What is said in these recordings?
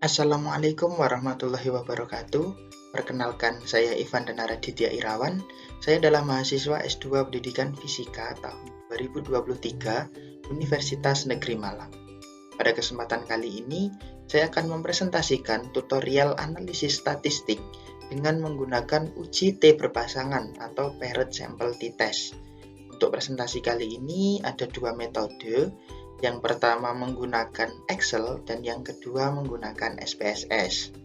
Assalamualaikum warahmatullahi wabarakatuh. Perkenalkan, saya Ivan Danaraditya Irawan. Saya adalah mahasiswa S2 Pendidikan Fisika tahun 2023 Universitas Negeri Malang. Pada kesempatan kali ini, saya akan mempresentasikan tutorial analisis statistik dengan menggunakan uji T berpasangan atau paired sample t-test. Untuk presentasi kali ini ada dua metode. Yang pertama menggunakan Excel dan yang kedua menggunakan SPSS.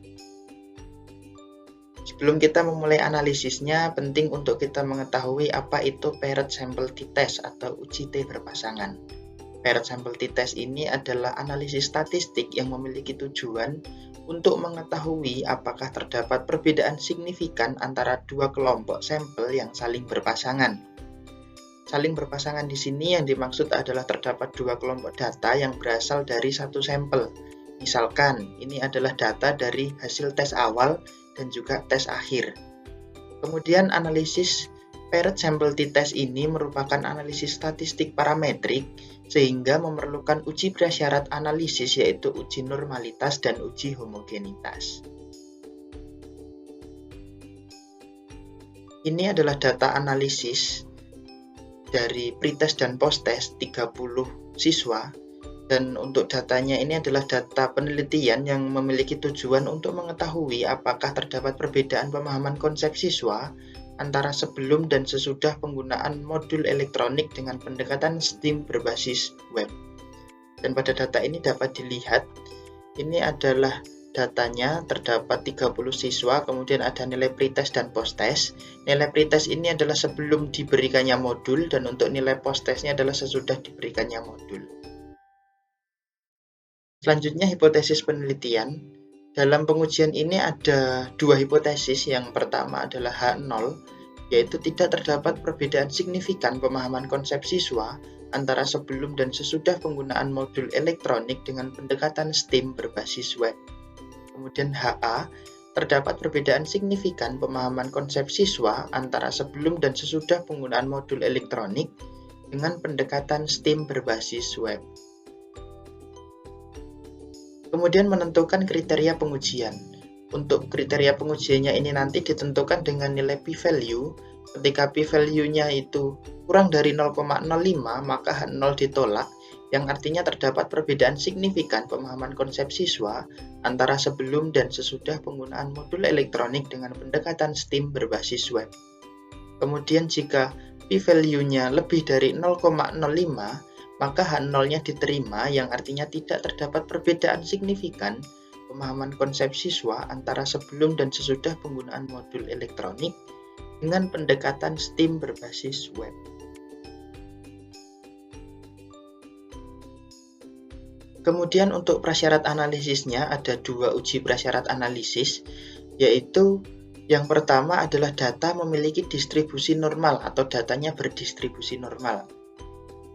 Sebelum kita memulai analisisnya, penting untuk kita mengetahui apa itu paired sample t-test atau uji T berpasangan. Paired sample t-test ini adalah analisis statistik yang memiliki tujuan untuk mengetahui apakah terdapat perbedaan signifikan antara dua kelompok sampel yang saling berpasangan. Saling berpasangan di sini yang dimaksud adalah terdapat dua kelompok data yang berasal dari satu sampel. Misalkan, ini adalah data dari hasil tes awal dan juga tes akhir. Kemudian analisis paired sample t-test ini merupakan analisis statistik parametrik sehingga memerlukan uji prasyarat analisis yaitu uji normalitas dan uji homogenitas. Ini adalah data analisis dari pretest dan posttest 30 siswa, dan untuk datanya ini adalah data penelitian yang memiliki tujuan untuk mengetahui apakah terdapat perbedaan pemahaman konsep siswa antara sebelum dan sesudah penggunaan modul elektronik dengan pendekatan STEAM berbasis web. Dan pada data ini dapat dilihat, ini adalah datanya, terdapat 30 siswa, kemudian ada nilai pretest dan posttest. Nilai pretest ini adalah sebelum diberikannya modul, dan untuk nilai posttestnya adalah sesudah diberikannya modul. Selanjutnya hipotesis penelitian. Dalam pengujian ini ada dua hipotesis. Yang pertama adalah H0, yaitu tidak terdapat perbedaan signifikan pemahaman konsep siswa antara sebelum dan sesudah penggunaan modul elektronik dengan pendekatan STEAM berbasis web. Kemudian HA, terdapat perbedaan signifikan pemahaman konsep siswa antara sebelum dan sesudah penggunaan modul elektronik dengan pendekatan STEAM berbasis web. Kemudian menentukan kriteria pengujian. Untuk kriteria pengujiannya ini nanti ditentukan dengan nilai p-value. Ketika p-value-nya itu kurang dari 0,05, maka H0 ditolak, yang artinya terdapat perbedaan signifikan pemahaman konsep siswa antara sebelum dan sesudah penggunaan modul elektronik dengan pendekatan STEAM berbasis web. Kemudian jika p-value-nya lebih dari 0,05, maka H0-nya diterima, yang artinya tidak terdapat perbedaan signifikan pemahaman konsep siswa antara sebelum dan sesudah penggunaan modul elektronik dengan pendekatan STEAM berbasis web. Kemudian untuk prasyarat analisisnya ada dua uji prasyarat analisis, yaitu yang pertama adalah data memiliki distribusi normal atau datanya berdistribusi normal.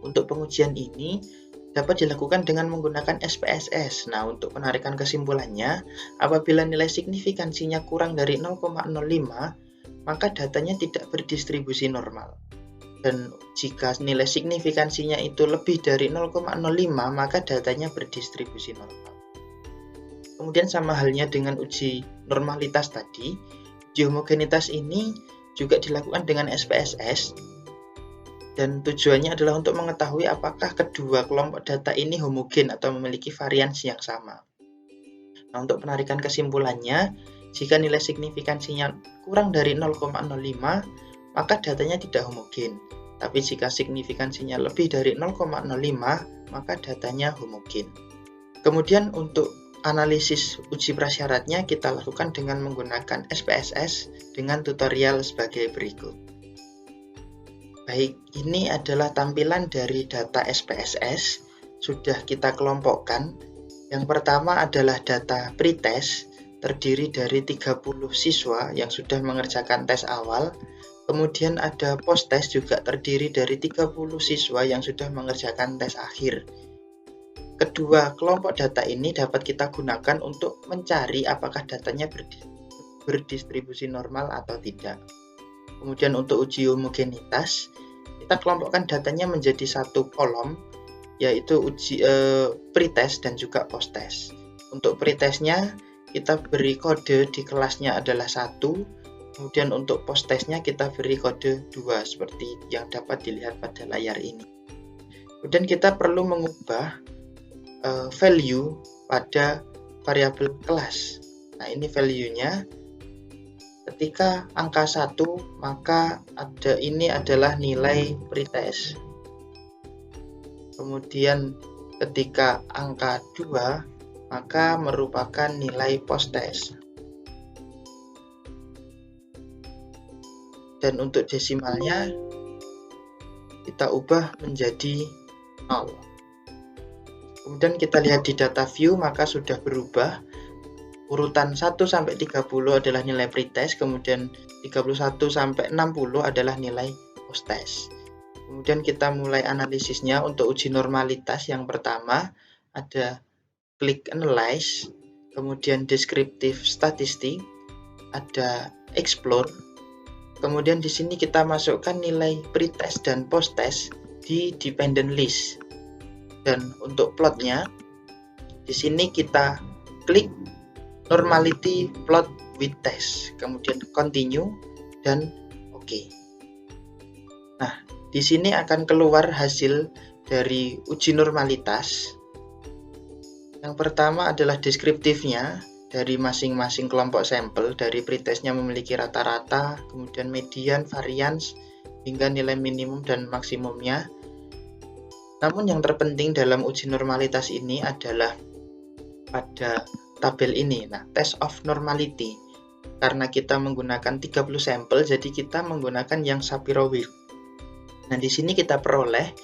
Untuk pengujian ini dapat dilakukan dengan menggunakan SPSS. Nah, untuk penarikan kesimpulannya, apabila nilai signifikansinya kurang dari 0,05, maka datanya tidak berdistribusi normal. Dan jika nilai signifikansinya itu lebih dari 0,05, maka datanya berdistribusi normal. Kemudian sama halnya dengan uji normalitas tadi, uji homogenitas ini juga dilakukan dengan SPSS, dan tujuannya adalah untuk mengetahui apakah kedua kelompok data ini homogen atau memiliki variansi yang sama. Nah, untuk penarikan kesimpulannya, jika nilai signifikansinya kurang dari 0,05, maka datanya tidak homogen. Tapi jika signifikansinya lebih dari 0,05, maka datanya homogen. Kemudian untuk analisis uji prasyaratnya kita lakukan dengan menggunakan SPSS dengan tutorial sebagai berikut. Baik, ini adalah tampilan dari data SPSS. Sudah kita kelompokkan. Yang pertama adalah data pretest, terdiri dari 30 siswa yang sudah mengerjakan tes awal. Kemudian ada posttest juga terdiri dari 30 siswa yang sudah mengerjakan tes akhir. Kedua kelompok data ini dapat kita gunakan untuk mencari apakah datanya berdistribusi normal atau tidak. Kemudian untuk uji homogenitas, kita kelompokkan datanya menjadi satu kolom, yaitu pretest dan juga posttest. untuk pretestnya kita beri kode di kelasnya adalah 1, kemudian untuk posttestnya kita beri kode 2 seperti yang dapat dilihat pada layar ini. Kemudian kita perlu mengubah value pada variabel kelas. Nah, ini value-nya. Ketika angka 1, maka ini adalah nilai pretest. Kemudian ketika angka 2, maka merupakan nilai posttest. Dan untuk desimalnya kita ubah menjadi 0. Kemudian kita lihat di data view, maka sudah berubah. Urutan 1 sampai 30 adalah nilai pretest, kemudian 31 sampai 60 adalah nilai posttest. Kemudian kita mulai analisisnya. Untuk uji normalitas yang pertama ada click analyze, kemudian descriptive statistic, ada explore. Kemudian di sini kita masukkan nilai pretest dan posttest di dependent list. Dan untuk plotnya, di sini kita klik normality plot with test, kemudian continue dan oke. Nah, di sini akan keluar hasil dari uji normalitas. Yang pertama adalah deskriptifnya dari masing-masing kelompok sampel, dari pretestnya memiliki rata-rata, kemudian median, variance, hingga nilai minimum dan maksimumnya. Namun yang terpenting dalam uji normalitas ini adalah pada tabel ini, test of normality. Karena kita menggunakan 30 sampel, jadi kita menggunakan yang Shapiro-Wilk. Nah, di sini kita peroleh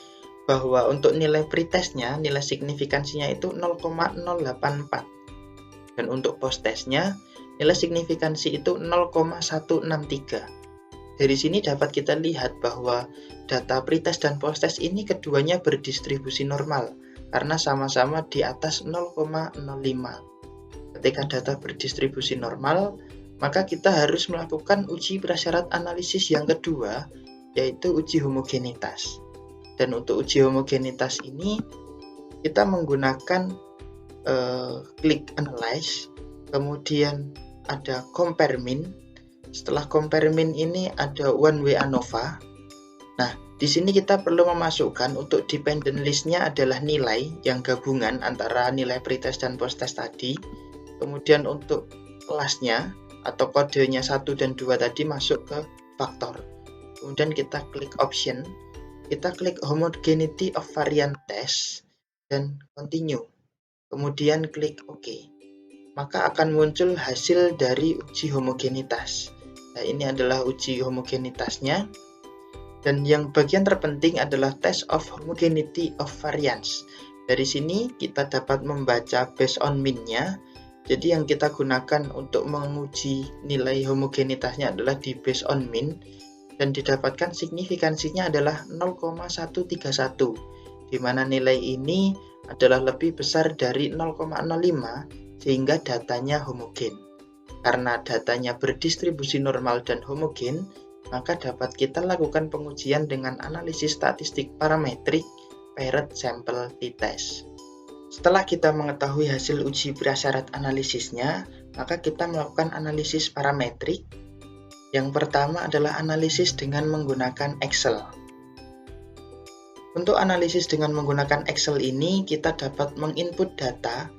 bahwa untuk nilai pretestnya, nilai signifikansinya itu 0,084. Dan untuk posttestnya, nilai signifikansi itu 0,163. Dari sini dapat kita lihat bahwa data pretest dan posttest ini keduanya berdistribusi normal karena sama-sama di atas 0,05. Ketika data berdistribusi normal, maka kita harus melakukan uji prasyarat analisis yang kedua, yaitu uji homogenitas. Dan untuk uji homogenitas ini kita menggunakan click analyze, kemudian ada compare min. Setelah compare min ini ada one way ANOVA. Nah, di sini kita perlu memasukkan untuk dependent list-nya adalah nilai yang gabungan antara nilai pretest dan posttest tadi. Kemudian untuk kelasnya atau kodenya 1 dan 2 tadi masuk ke faktor. Kemudian kita klik option, kita klik homogeneity of variant test dan continue. Kemudian klik OK. Maka akan muncul hasil dari uji homogenitas. Nah, ini adalah uji homogenitasnya. Dan yang bagian terpenting adalah test of homogeneity of variance. Dari sini kita dapat membaca based on min-nya. Jadi yang kita gunakan untuk menguji nilai homogenitasnya adalah di based on min. Dan didapatkan signifikansinya adalah 0,131. Di mana nilai ini adalah lebih besar dari 0,05 sehingga datanya homogen. Karena datanya berdistribusi normal dan homogen, maka dapat kita lakukan pengujian dengan analisis statistik parametrik paired sample t-test. Setelah kita mengetahui hasil uji prasyarat analisisnya, maka kita melakukan analisis parametrik. Yang pertama adalah analisis dengan menggunakan Excel. Untuk analisis dengan menggunakan Excel ini, kita dapat menginput data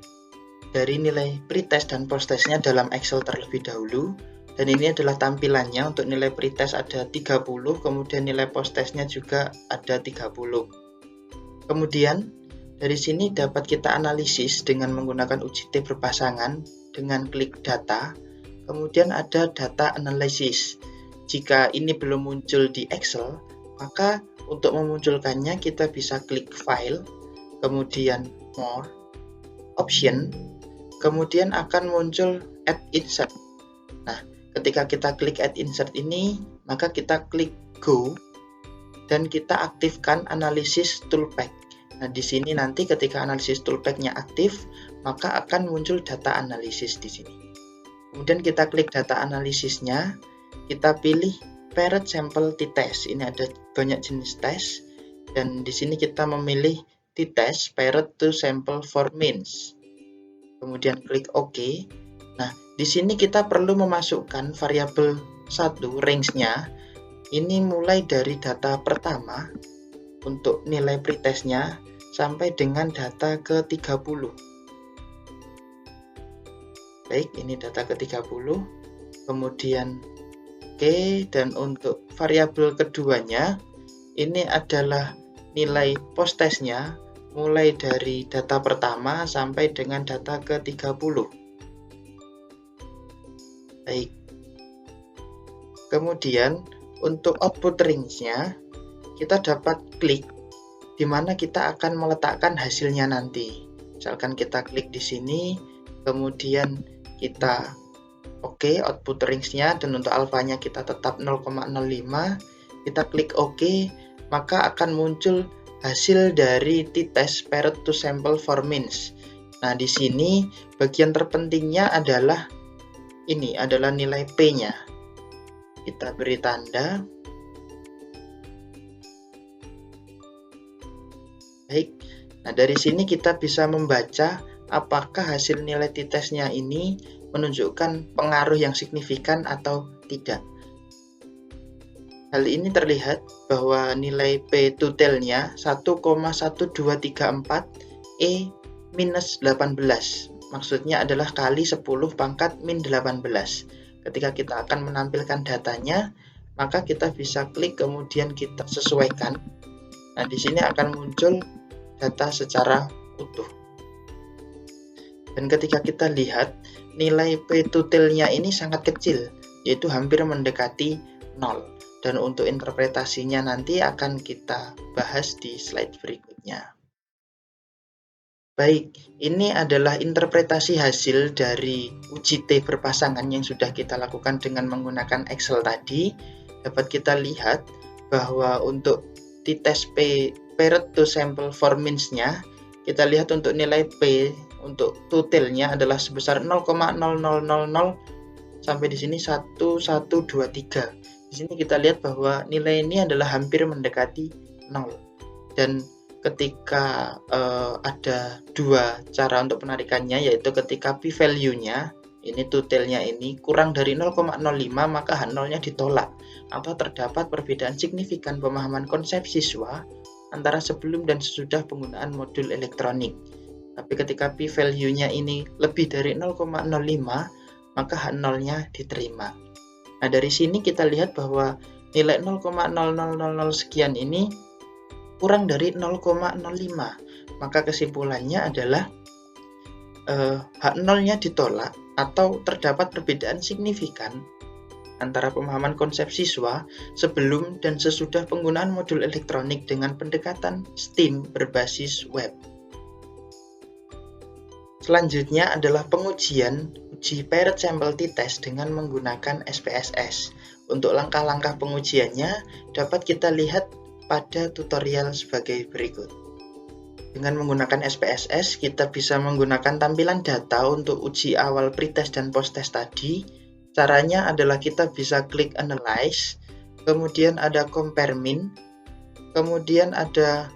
dari nilai pretest dan posttestnya dalam Excel terlebih dahulu. Dan ini adalah tampilannya. Untuk nilai pretest ada 30, kemudian nilai posttestnya juga ada 30. Kemudian dari sini dapat kita analisis dengan menggunakan uji T berpasangan dengan klik data. Kemudian ada data analysis. Jika ini belum muncul di Excel, maka untuk memunculkannya kita bisa klik file, kemudian more, option, kemudian akan muncul add insert. Nah, ketika kita klik add insert ini, maka kita klik go dan kita aktifkan analisis toolpath. Nah, di sini nanti ketika analisis toolpath-nya aktif, maka akan muncul data analisis di sini. Kemudian kita klik data analisisnya, kita pilih paired sample t-test. Ini ada banyak jenis tes dan di sini kita memilih t-test paired to sample for means. kemudian klik OK. Nah, di sini kita perlu memasukkan variabel 1 range-nya. Ini mulai dari data pertama untuk nilai pretestnya sampai dengan data ke-30. Baik, ini data ke-30. Kemudian oke, dan untuk variabel keduanya ini adalah nilai post-testnya mulai dari data pertama sampai dengan data ke-30. Baik. Kemudian untuk output range-nya kita dapat klik di mana kita akan meletakkan hasilnya nanti. Misalkan kita klik di sini, kemudian kita oke, output range-nya, dan untuk alfanya kita tetap 0,05. Kita klik OK, maka akan muncul hasil dari t-test paired to sample for means. Nah, di sini bagian terpentingnya adalah ini adalah nilai P-nya. Kita beri tanda. Baik. Nah, dari sini kita bisa membaca apakah hasil nilai t-testnya ini menunjukkan pengaruh yang signifikan atau tidak. Hal ini terlihat bahwa nilai P totalnya 1,1234 E minus 18. Maksudnya adalah kali 10 pangkat min 18. Ketika kita akan menampilkan datanya, maka kita bisa klik kemudian kita sesuaikan. Nah, di sini akan muncul data secara utuh. Dan ketika kita lihat, nilai P totalnya ini sangat kecil, yaitu hampir mendekati 0. Dan untuk interpretasinya nanti akan kita bahas di slide berikutnya. Baik, ini adalah interpretasi hasil dari uji T berpasangan yang sudah kita lakukan dengan menggunakan Excel tadi. Dapat kita lihat bahwa untuk t-test P paired to sample for means-nya, kita lihat untuk nilai P untuk totalnya adalah sebesar 0,0000 sampai di sini 1123. Di sini kita lihat bahwa nilai ini adalah hampir mendekati 0. Dan ketika ada dua cara untuk penarikannya, yaitu ketika p-value-nya, ini totalnya ini kurang dari 0,05, maka H0-nya ditolak atau terdapat perbedaan signifikan pemahaman konsep siswa antara sebelum dan sesudah penggunaan modul elektronik. Tapi ketika p-value-nya ini lebih dari 0,05, maka H0-nya diterima. Nah, dari sini kita lihat bahwa nilai 0,0000 sekian ini kurang dari 0,05, maka kesimpulannya adalah H0-nya ditolak atau terdapat perbedaan signifikan antara pemahaman konsep siswa sebelum dan sesudah penggunaan modul elektronik dengan pendekatan STEAM berbasis web. Selanjutnya adalah pengujian uji paired sample t-test dengan menggunakan SPSS. Untuk langkah-langkah pengujiannya dapat kita lihat pada tutorial sebagai berikut. Dengan menggunakan SPSS, kita bisa menggunakan tampilan data untuk uji awal pretest dan post-test tadi. Caranya adalah kita bisa klik Analyze, kemudian ada Compare Min, kemudian ada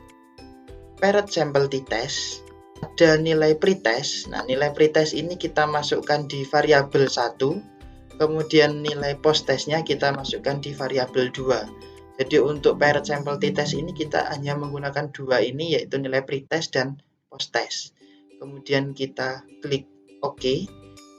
Paired Sample T-Test, ada nilai pretest. Nah, nilai pretest ini kita masukkan di variabel 1, kemudian nilai post-testnya kita masukkan di variabel 2. Jadi untuk paired sample t-test ini kita hanya menggunakan dua ini, yaitu nilai pretest dan post-test. Kemudian kita klik OK,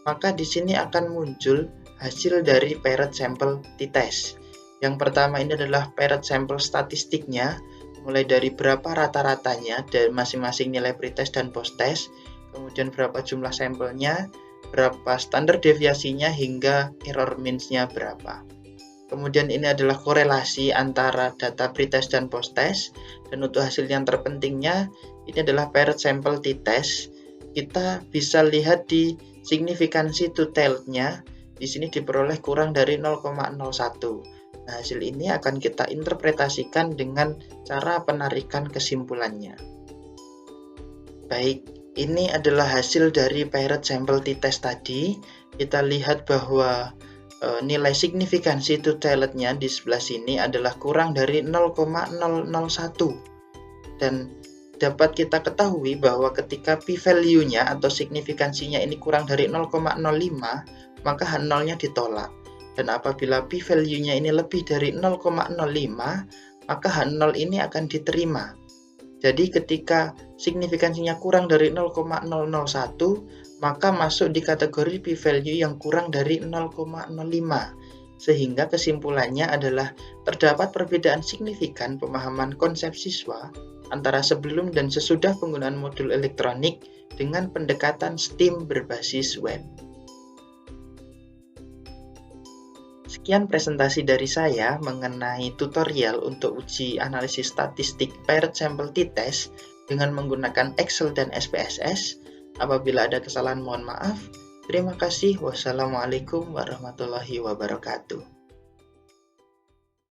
maka di sini akan muncul hasil dari paired sample t-test. Yang pertama ini adalah paired sample statistiknya, mulai dari berapa rata-ratanya dari masing-masing nilai pretest dan post-test, kemudian berapa jumlah sampelnya, berapa standar deviasinya, hingga error means-nya berapa. Kemudian ini adalah korelasi antara data pretest dan post-test. Dan untuk hasil yang terpentingnya, ini adalah paired sample t-test. Kita bisa lihat di signifikansi totalnya, di sini diperoleh kurang dari 0,01. Nah, hasil ini akan kita interpretasikan dengan cara penarikan kesimpulannya. Baik, ini adalah hasil dari paired sample t-test tadi. Kita lihat bahwa nilai signifikansi totalnya di sebelah sini adalah kurang dari 0,001, dan dapat kita ketahui bahwa ketika p-value-nya atau signifikansinya ini kurang dari 0,05, maka H0-nya ditolak. Dan apabila p-value-nya ini lebih dari 0,05, maka H0 ini akan diterima. Jadi ketika signifikansinya kurang dari 0,001, maka masuk di kategori p-value yang kurang dari 0,05. Sehingga kesimpulannya adalah terdapat perbedaan signifikan pemahaman konsep siswa antara sebelum dan sesudah penggunaan modul elektronik dengan pendekatan STEAM berbasis web. Sekian presentasi dari saya mengenai tutorial untuk uji analisis statistik paired sample t-test dengan menggunakan Excel dan SPSS. Apabila ada kesalahan mohon maaf. Terima kasih. Wassalamualaikum warahmatullahi wabarakatuh.